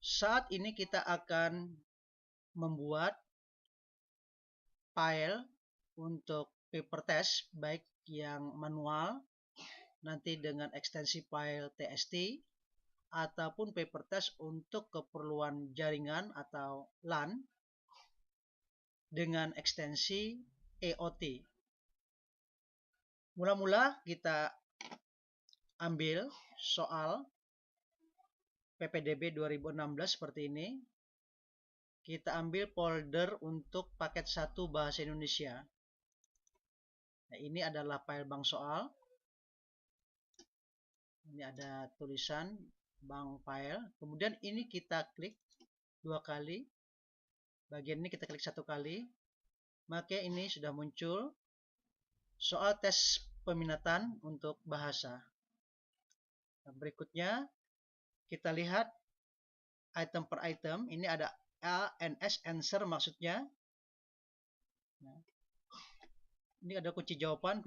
Saat ini kita akan membuat file untuk paper test, baik yang manual nanti dengan ekstensi file txt ataupun paper test untuk keperluan jaringan atau LAN dengan ekstensi EOT. Mula-mula kita ambil soal PPDB 2016 seperti ini. Kita ambil folder untuk paket 1 bahasa Indonesia. Nah, ini adalah file bank soal. Ini ada tulisan bank file. Kemudian ini kita klik 2 kali. Bagian ini kita klik 1 kali. Maka ini sudah muncul soal tes peminatan untuk bahasa. Nah, berikutnya kita lihat item per item. Ini ada ANS answer maksudnya. Nah, ini ada kunci jawaban.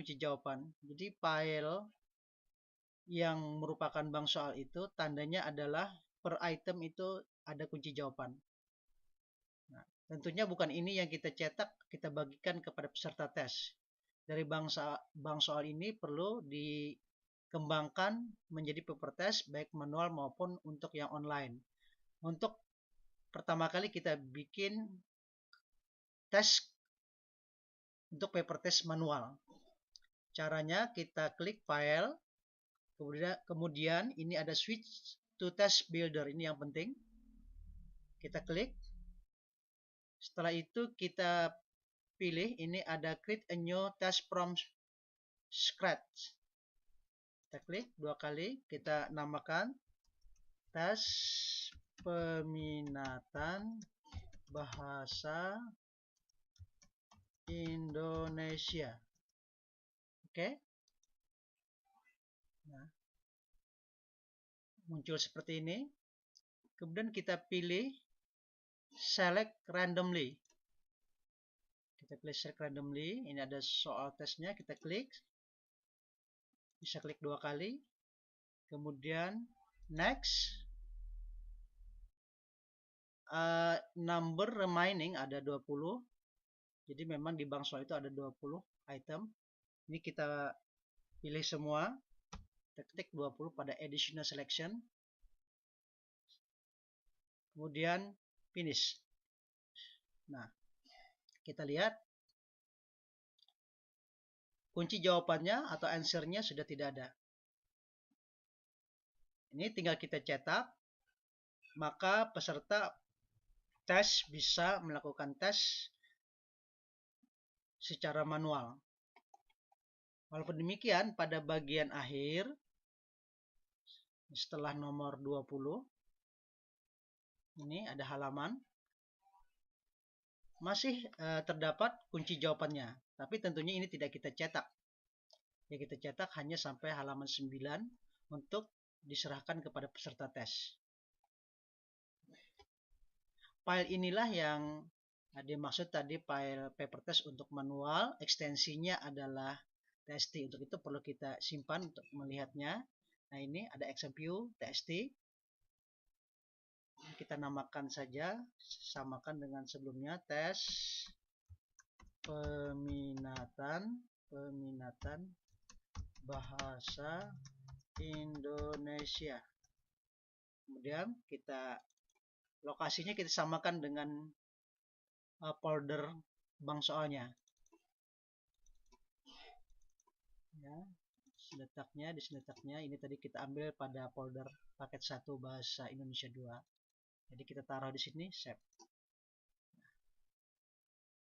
Jadi file yang merupakan bank soal itu tandanya adalah per item itu ada kunci jawaban. Nah, tentunya bukan ini yang kita cetak, kita bagikan kepada peserta tes. Dari bank soal ini perlu dikembangkan menjadi paper test baik manual maupun untuk yang online. Untuk pertama kali kita bikin tes untuk paper test manual. Caranya kita klik file, kemudian ini ada switch to test builder, ini yang penting. Kita klik. Setelah itu kita pilih ini ada create a new test from scratch. Kita klik 2 kali, kita namakan tes peminatan bahasa Indonesia. Oke. Nah, muncul seperti ini. Kemudian kita pilih select randomly. Kita pilih select randomly. Ini ada soal tesnya. Kita klik. Bisa klik 2 kali. Kemudian next. Number remaining ada 20. Jadi memang di bank soal itu ada 20 item. Ini kita pilih semua. Kita klik 20 pada additional selection. Kemudian finish. Nah, kita lihat kunci jawabannya atau answernya sudah tidak ada. Ini tinggal kita cetak, maka peserta tes bisa melakukan tes secara manual. Walaupun demikian, pada bagian akhir, setelah nomor 20, ini ada halaman, masih terdapat kunci jawabannya. Tapi tentunya ini tidak kita cetak. Yang kita cetak hanya sampai halaman 9 untuk diserahkan kepada peserta tes. File inilah yang dimaksud tadi file paper test untuk manual. Ekstensinya adalah txt. Untuk itu perlu kita simpan untuk melihatnya. Nah, ini ada XMPU txt. Kita namakan saja, samakan dengan sebelumnya, tes peminatan bahasa Indonesia. Kemudian lokasinya kita samakan dengan folder bank soalnya. Ya, di letaknya ini tadi kita ambil pada folder paket 1 bahasa Indonesia 2. Jadi kita taruh di sini, save.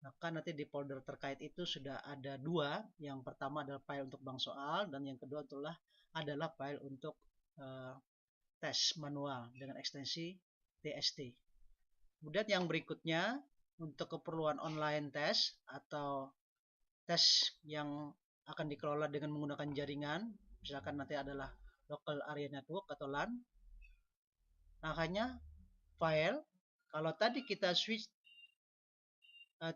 Maka nanti di folder terkait itu sudah ada 2. Yang pertama adalah file untuk bank soal dan yang kedua adalah file untuk tes manual dengan ekstensi txt. Kemudian yang berikutnya untuk keperluan online test atau tes yang akan dikelola dengan menggunakan jaringan, misalkan nanti adalah local area network atau LAN. Makanya file, kalau tadi kita switch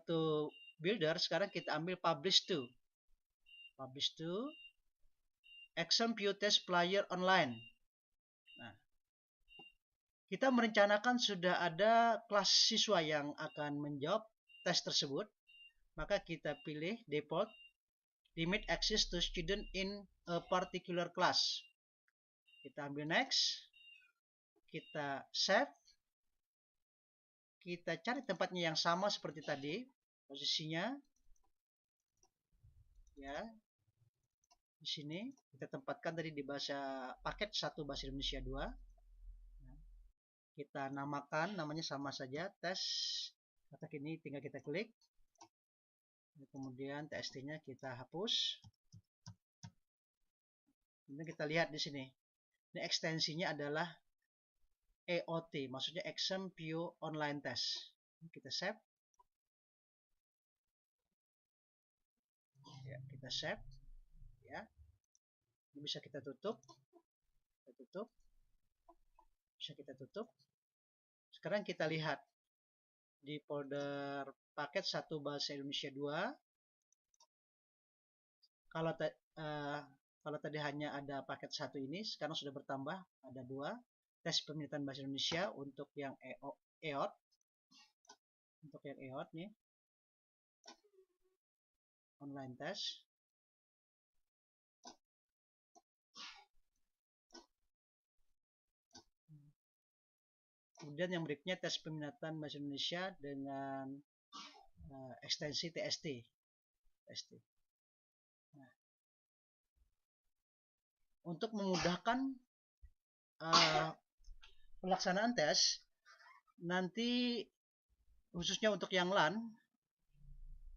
to builder, sekarang kita ambil publish to XMPU test player online. Nah, Kita merencanakan sudah ada kelas siswa yang akan menjawab tes tersebut, maka kita pilih default limit access to student in a particular class. Kita ambil next, kita save, kita cari tempatnya yang sama seperti tadi, posisinya ya di sini kita tempatkan tadi di bahasa paket 1 bahasa Indonesia 2. Kita namakan, namanya sama saja, tes. Kotak ini tinggal kita klik. Kemudian txt-nya kita hapus. Kemudian kita lihat di sini. Ini ekstensinya adalah EOT, maksudnya Exam Pure Online Test. Kita save. Ya, kita save. Ya. Ini bisa kita tutup. Kita tutup. Bisa kita tutup. Sekarang kita lihat di folder paket 1 bahasa Indonesia 2. Kalau tadi hanya ada paket 1 ini, sekarang sudah bertambah ada 2. Tes peminatan bahasa Indonesia untuk yang EOT. Untuk yang EOT nih. Online test. Kemudian yang berikutnya tes peminatan bahasa Indonesia dengan ekstensi TST. Nah, untuk memudahkan pelaksanaan tes, nanti khususnya untuk yang LAN,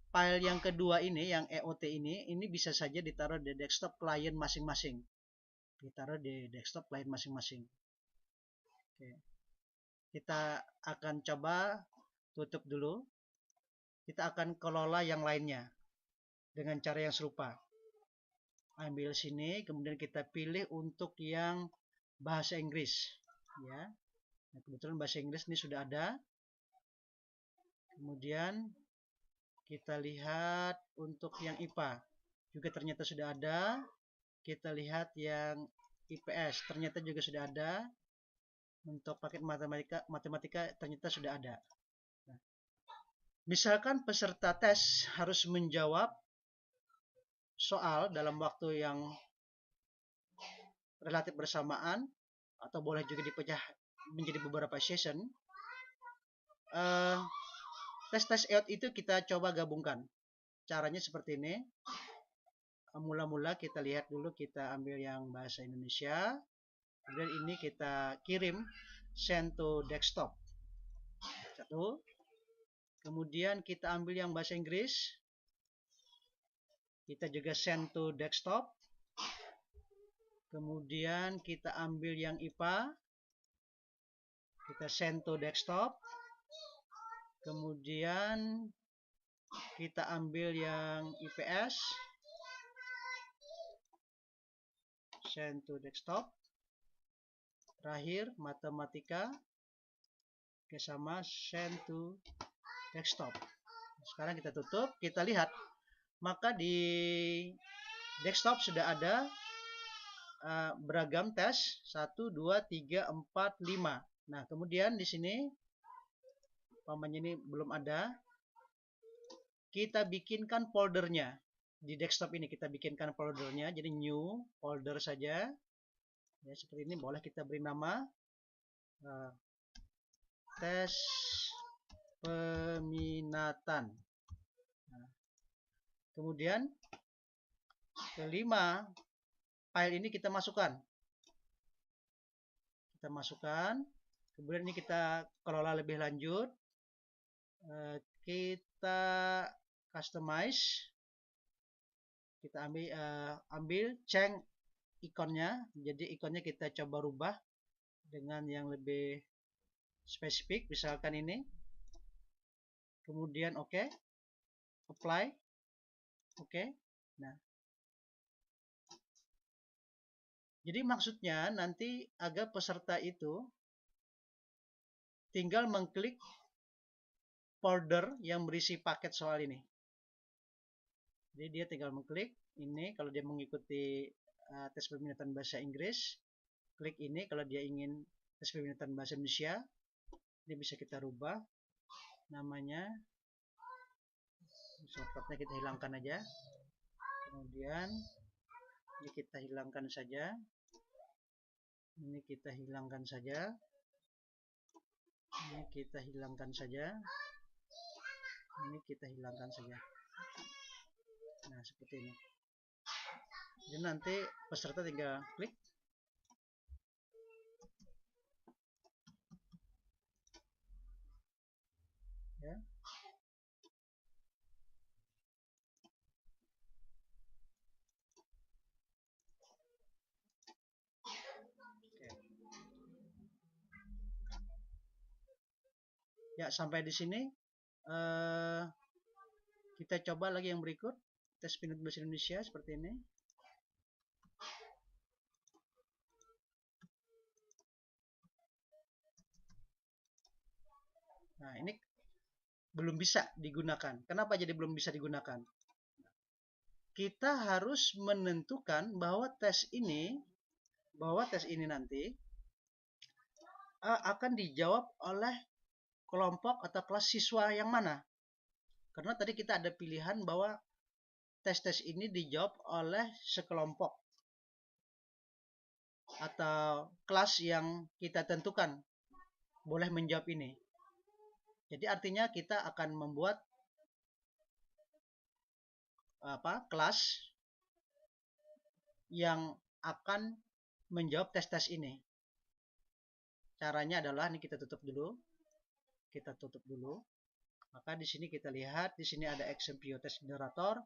file yang kedua ini, yang EOT ini bisa saja ditaruh di desktop klien masing-masing. Oke. Kita akan coba tutup dulu. Kita akan kelola yang lainnya dengan cara yang serupa. Ambil sini, kemudian kita pilih untuk yang bahasa Inggris. Ya. Nah, kebetulan bahasa Inggris ini sudah ada. Kemudian kita lihat untuk yang IPA. Juga ternyata sudah ada. Kita lihat yang IPS. Ternyata juga sudah ada. Untuk paket matematika ternyata sudah ada. Nah, misalkan peserta tes harus menjawab soal dalam waktu yang relatif bersamaan, atau boleh juga dipecah menjadi beberapa session. Tes-tes EOT itu kita coba gabungkan. Caranya seperti ini. Mula-mula kita lihat dulu, kita ambil yang bahasa Indonesia. Kemudian ini kita kirim send to desktop. 1. Kemudian kita ambil yang bahasa Inggris. Kita juga send to desktop. Kemudian kita ambil yang IPA. Kita send to desktop. Kemudian kita ambil yang IPS. Send to desktop. Terakhir matematika. Oke, sama send to desktop. Sekarang kita tutup, kita lihat. Maka di desktop sudah ada beragam tes 1, 2, 3, 4, 5. Nah, kemudian di sini umpamanya ini belum ada. Kita bikinkan foldernya. Di desktop ini kita bikinkan foldernya, jadi new folder saja. Ya, seperti ini, boleh kita beri nama tes peminatan. Nah, kemudian kelima, file ini kita masukkan. Kemudian ini kita kelola lebih lanjut. Kita customize. Kita ambil change ikonnya. Jadi ikonnya kita coba rubah dengan yang lebih spesifik, misalkan ini. Kemudian oke. Apply. Oke. Nah, jadi maksudnya nanti agar peserta itu tinggal mengklik folder yang berisi paket soal ini. Jadi dia tinggal mengklik ini kalau dia mengikuti tes peminatan bahasa Inggris. Klik ini kalau dia ingin tes peminatan bahasa Indonesia. Ini bisa kita rubah namanya, shortcutnya kita hilangkan aja. Kemudian ini kita hilangkan saja, ini kita hilangkan saja, ini kita hilangkan saja, ini kita hilangkan saja. Nah, seperti ini. Jadi nanti peserta tinggal klik. Ya. Ya, sampai di sini. Kita coba lagi yang berikut. Tes peminat bahasa Indonesia seperti ini. Nah, ini belum bisa digunakan. Kenapa jadi belum bisa digunakan? Kita harus menentukan bahwa tes ini nanti akan dijawab oleh kelompok atau kelas siswa yang mana. Karena tadi kita ada pilihan bahwa tes-tes ini dijawab oleh sekelompok atau kelas yang kita tentukan boleh menjawab ini. Jadi artinya kita akan membuat kelas yang akan menjawab tes-tes ini. Caranya adalah ini kita tutup dulu. Kita tutup dulu. Maka di sini kita lihat, di sini ada XMPO test generator.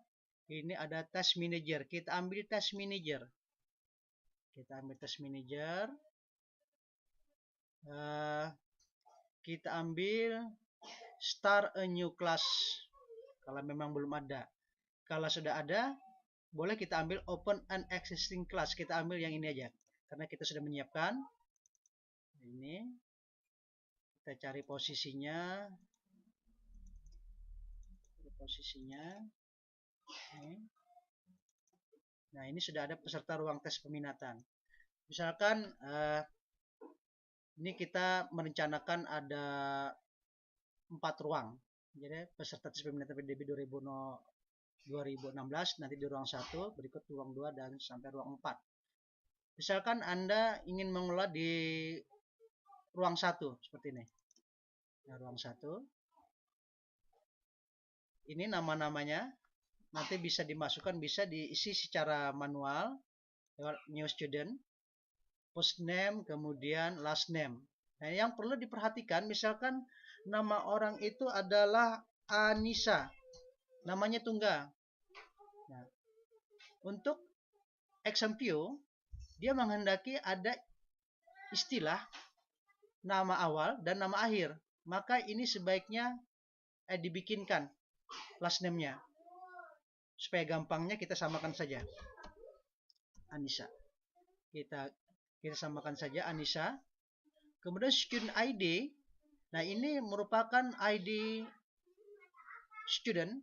Ini ada test manager. Kita ambil test manager. Kita ambil test manager. Kita ambil start a new class. Kalau memang belum ada. Kalau sudah ada, boleh kita ambil open an existing class. Kita ambil yang ini aja. Karena kita sudah menyiapkan. Ini. Kita cari posisinya. Nah, ini sudah ada peserta ruang tes peminatan. Misalkan ini kita merencanakan ada 4 ruang. Jadi peserta tes peminatan PDB 2016 nanti di ruang 1, berikut ruang 2 dan sampai ruang 4. Misalkan Anda ingin mengelola di ruang 1 seperti ini. Nah, ruang 1. Ini nama-namanya nanti bisa dimasukkan, bisa diisi secara manual lewat new student, post name, kemudian last name. Nah, yang perlu diperhatikan misalkan nama orang itu adalah Anissa, namanya tunggal. Nah, untuk XMPO dia menghendaki ada istilah nama awal dan nama akhir. Maka ini sebaiknya dibikinkan last name-nya. Supaya gampangnya kita samakan saja. Anissa. Kita samakan saja Anissa. Kemudian student ID. Nah, ini merupakan ID student.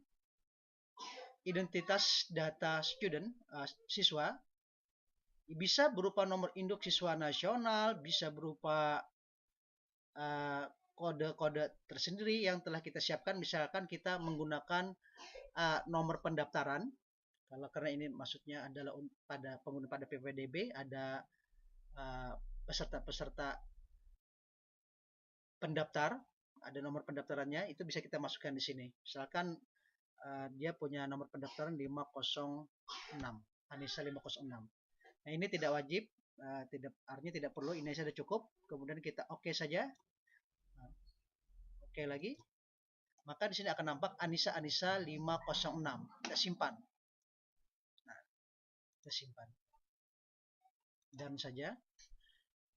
Identitas data student, siswa. Bisa berupa nomor induk siswa nasional, bisa berupa kode-kode tersendiri yang telah kita siapkan. Misalkan kita menggunakan nomor pendaftaran. Kalau karena ini maksudnya adalah pada pengguna pada PPDB ada peserta-peserta pendaftar, ada nomor pendaftarannya, itu bisa kita masukkan di sini. Misalkan dia punya nomor pendaftaran 506, Anissa 506. Nah, ini tidak wajib, artinya tidak perlu, ini sudah cukup. Kemudian kita oke saja. Oke lagi. Maka di sini akan nampak Anissa 506. Kita simpan. Nah, kita simpan. Dan saja.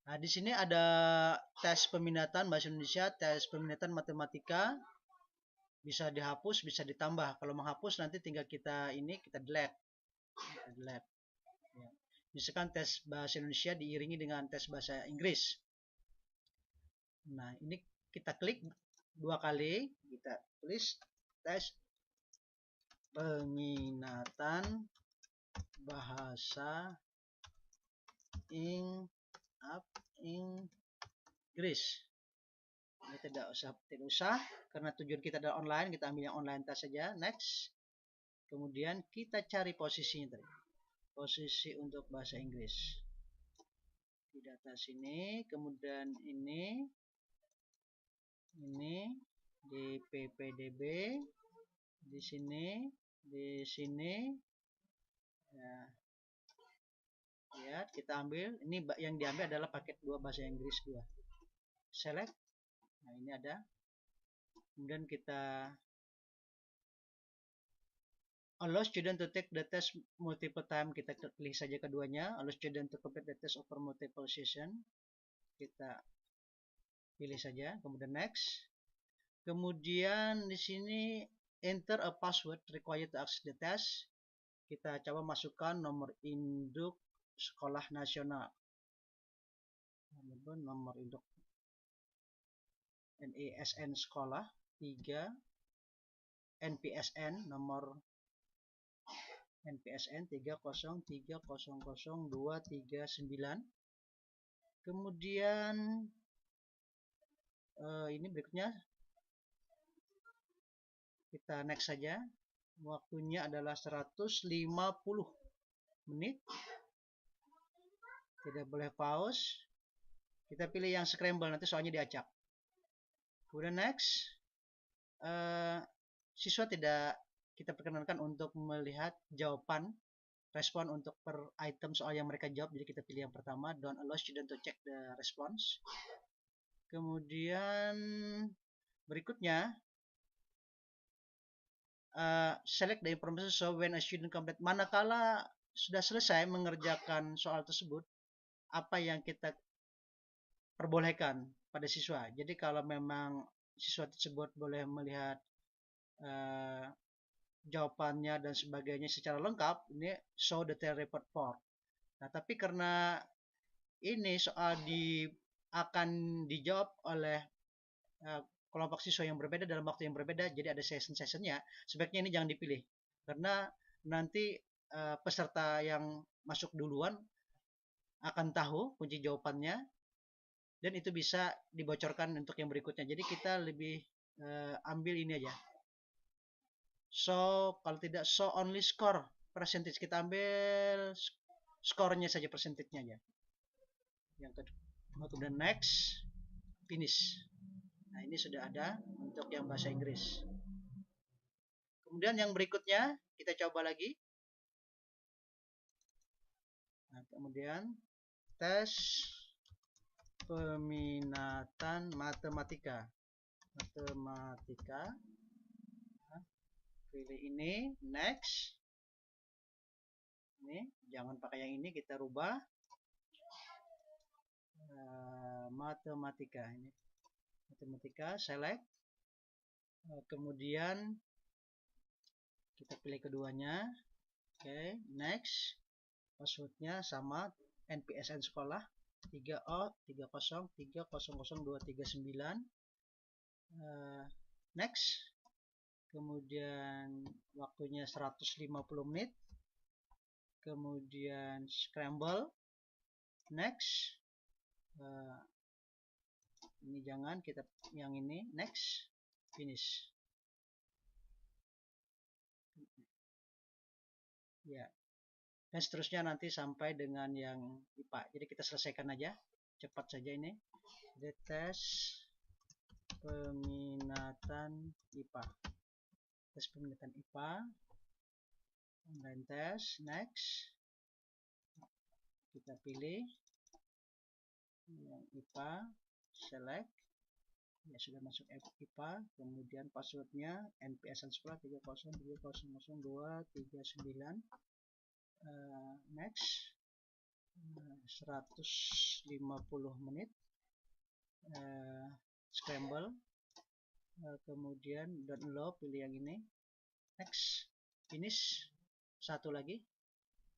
Nah, di sini ada tes peminatan bahasa Indonesia, tes peminatan matematika. Bisa dihapus, bisa ditambah. Kalau menghapus nanti tinggal kita delete. Ya. Misalkan tes bahasa Indonesia diiringi dengan tes bahasa Inggris. Nah, ini kita klik 2 kali, kita tulis tes peminatan bahasa Inggris. Ini tidak usah karena tujuan kita adalah online, kita ambil yang online test saja. Next. Kemudian kita cari posisinya tadi. Posisi untuk bahasa Inggris. Di data sini, kemudian ini di ppdb, di sini, ya, lihat kita ambil, ini yang diambil adalah paket 2 bahasa Inggris 2. Select, nah ini ada, kemudian kita allow student to take the test multiple time, kita pilih saja keduanya. Allow student to complete the test over multiple session, kita pilih saja, kemudian next. Kemudian di sini enter a password required to access the test. Kita coba masukkan nomor induk sekolah nasional. Nomor induk NISN sekolah 3, NPSN nomor NPSN 303000239. Kemudian ini berikutnya kita next saja. Waktunya adalah 150 menit. Tidak boleh pause. Kita pilih yang scramble, nanti soalnya diacak. Kemudian next. Siswa tidak kita perkenankan untuk melihat jawaban respon untuk per item soal yang mereka jawab. Jadi kita pilih yang pertama, don't allow student to check the response. Kemudian berikutnya select the information so when a student complete. Manakala sudah selesai mengerjakan soal tersebut, apa yang kita perbolehkan pada siswa. Jadi kalau memang siswa tersebut boleh melihat jawabannya dan sebagainya secara lengkap, ini show detail report for. Nah, tapi karena ini soal akan dijawab oleh kelompok siswa yang berbeda dalam waktu yang berbeda, jadi ada session-sessionnya, sebaiknya ini jangan dipilih. Karena nanti peserta yang masuk duluan akan tahu kunci jawabannya, dan itu bisa dibocorkan untuk yang berikutnya. Jadi kita lebih ambil ini aja. So, kalau tidak, so only score percentage. Kita ambil skornya saja, percentage-nya aja. Yang kedua, kemudian next, finish. Nah, ini sudah ada untuk yang bahasa Inggris. Kemudian yang berikutnya, kita coba lagi. Nah, kemudian tes peminatan matematika. Nah, pilih ini, next. Ini, jangan pakai yang ini, kita rubah. Matematika ini. Matematika, select. Kemudian kita pilih keduanya. Oke, next. Passwordnya sama, NPSN sekolah 3O30300239. Next. Kemudian waktunya 150 menit. Kemudian scramble. Next. Ini jangan, kita yang ini. Next. Finish. Ya. Dan seterusnya nanti sampai dengan yang IPA. Jadi kita selesaikan aja. Cepat saja ini. Tes peminatan IPA. Tes peminatan IPA. Online test. Next. Kita pilih yang IPA. Select. Ya, sudah masuk IPA. Kemudian passwordnya NPSN sekolah 303000239. Next. 150 menit. Scramble. Kemudian don't allow, pilih yang ini. Next. Finish. Satu lagi.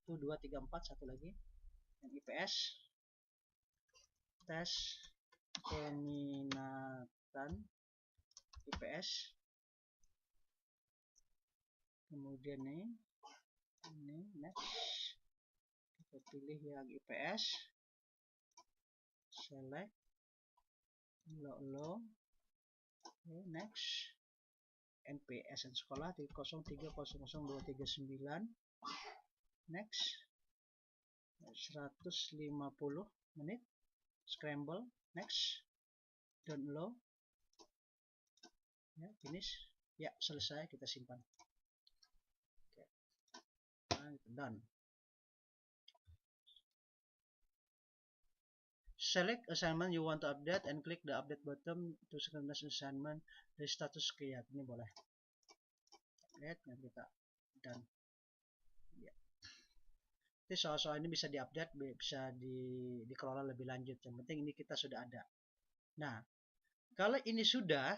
1, 2, 3, 4. Satu lagi. Yang IPS. Tes peminatan IPS. Kemudian ini next. Kita pilih yang IPS. Select. Lo. Okay, next. NPS sekolah 03000239. Next. 150 menit. Scramble. Next. Download. Ya, finish. Ya, selesai, kita simpan. Oke. Nah, done. Select assignment you want to update and click the update button to synchronize assignment. The status clear. Ini boleh. Lihat, dan kita done. Ya. Jadi soal-soal ini bisa diupdate, bisa dikelola lebih lanjut. Yang penting ini kita sudah ada. Nah, kalau ini sudah,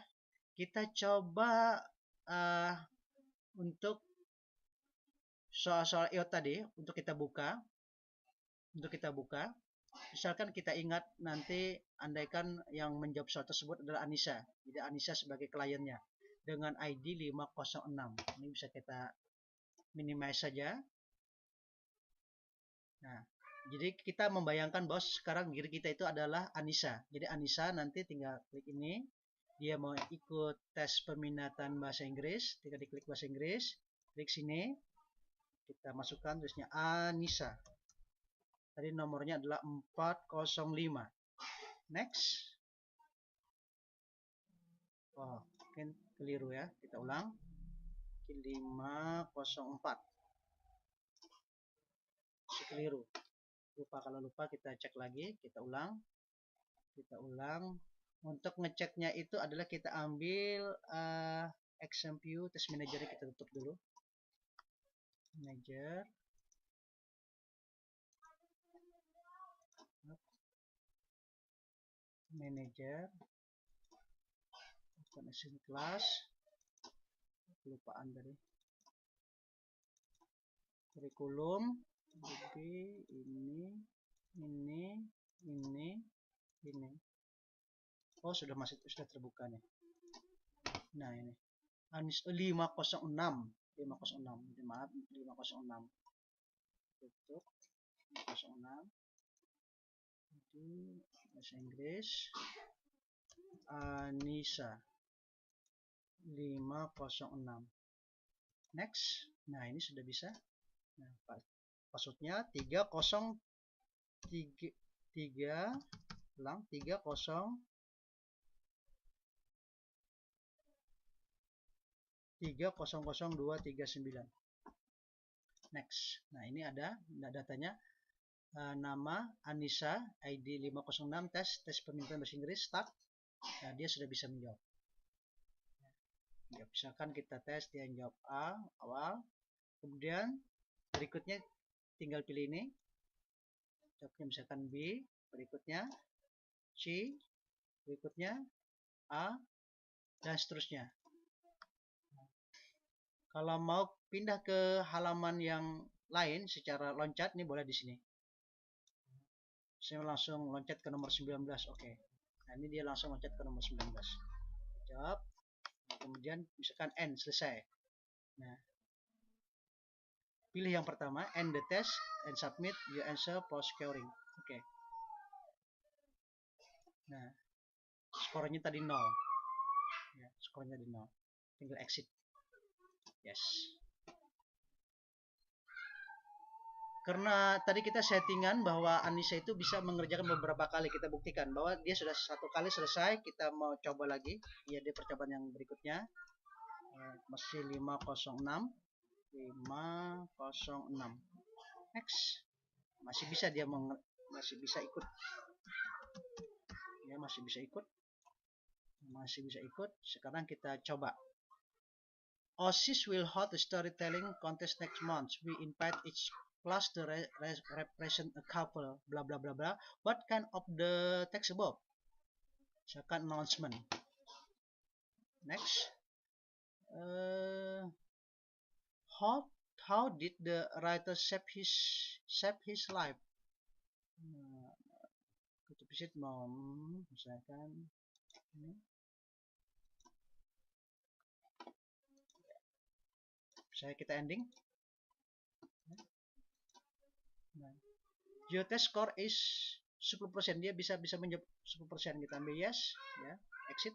kita coba untuk soal-soal IOT tadi, untuk kita buka. Misalkan kita ingat nanti, andaikan yang menjawab soal tersebut adalah Anissa. Jadi Anissa sebagai kliennya dengan ID 506. Ini bisa kita minimize saja. Nah, jadi kita membayangkan bahwa sekarang diri kita itu adalah Anissa. Jadi Anissa nanti tinggal klik ini. Dia mau ikut tes peminatan bahasa Inggris. Tinggal diklik bahasa Inggris. Klik sini. Kita masukkan tulisnya Anissa. Tadi nomornya adalah 405. Next. Oh, mungkin keliru ya. Kita ulang. 504. Keliru. Lupa, kalau lupa kita cek lagi. Kita ulang. Untuk ngeceknya itu adalah kita ambil XMPU test manager, kita tutup dulu. Manager. Open async class. Kelupaan tadi. Kurikulum. Ini. Oh, sudah terbuka nih. Nah, ini. 506. Maaf, 506. Tutup. 506. Jadi bahasa Inggris. Anissa 506. Next. Nah, ini sudah bisa. Nah, passwordnya 303 3000239. Next. Nah, ini ada datanya, nama Anissa, ID 506, tes pemintaan bahasa Inggris, start. Nah, dia sudah bisa menjawab. Ya, misalkan kita tes, dia jawab A awal, kemudian berikutnya tinggal pilih ini, jawabnya misalkan B, berikutnya C, berikutnya A, dan seterusnya. Kalau mau pindah ke halaman yang lain secara loncat, ini boleh di sini. Saya langsung loncat ke nomor 19. Oke. Nah, ini dia langsung loncat ke nomor 19. Jawab. Kemudian misalkan N, selesai. Nah, pilih yang pertama, end the test and submit your answer for scoring. Oke. Nah, skornya tadi 0. Ya, skornya tadi 0. Tinggal exit. Yes. Karena tadi kita settingan bahwa Anissa itu bisa mengerjakan beberapa kali. Kita buktikan bahwa dia sudah satu kali selesai. Kita mau coba lagi. Ya, dia percobaan yang berikutnya. Masih 506. Next. Masih bisa dia masih bisa ikut. Ya, masih bisa ikut. Sekarang kita coba. OSIS will hold a storytelling contest next month. We invite each class to represent a couple, blah blah blah blah. What kind of the text above? Misalkan announcement. Next. How did the writer shape his life? Kita visit mom, misalkan ini. Saya kita ending. Your test score is 10%, dia bisa menjawab 10%. Kita ambil yes, ya, exit.